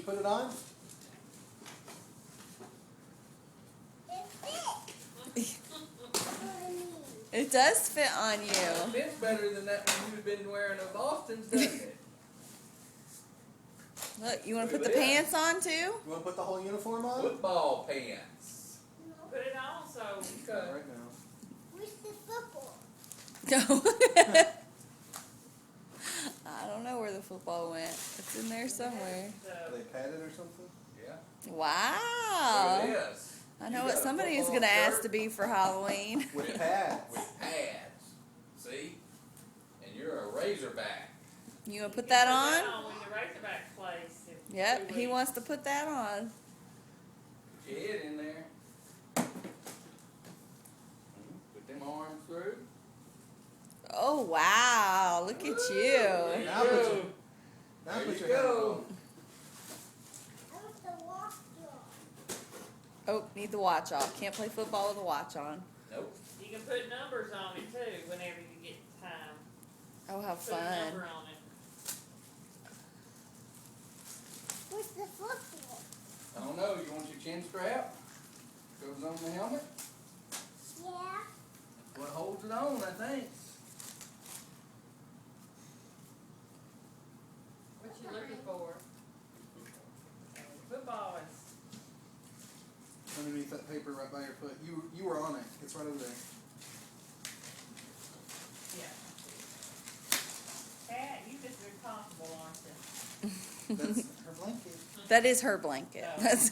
put it on? It does fit on It you. fits better than that one you've been wearing of Austin's, doesn't it? Look, you want to Look put at the this. pants on too? You want to put the whole uniform on? Football pants. Put it on so. Okay. Right now. Where's the football? Go. I don't know where the football went. It's in there somewhere. Are they padded or something? Yeah. Wow. Look at this. I know You what got a somebody is football going to ask shirt to be for Halloween. With pads. with pads. See? And you're a Razorback. You want to put that on? When the Razorback plays. in Yep, 2 he weeks. wants to put that on. Put your head in there. Put them arms through. Oh, wow. Look at There you. you Now put go. your- Now There put you your helmet go. on. I want the watch on. Oh, need the watch off. Can't play football with a watch on. Nope. You can put numbers on it too whenever you get time. Oh, how Put a fun. number on it. Where's the football? I don't know. You want your chin strap? Goes on the helmet. Yeah. What holds it on, I think. What you looking for? Football is. Underneath that paper right by your foot. You were on it. It's right over there. Yeah. Cat, you just responsible, aren't you? That's her blanket. That is her blanket. Oh. That's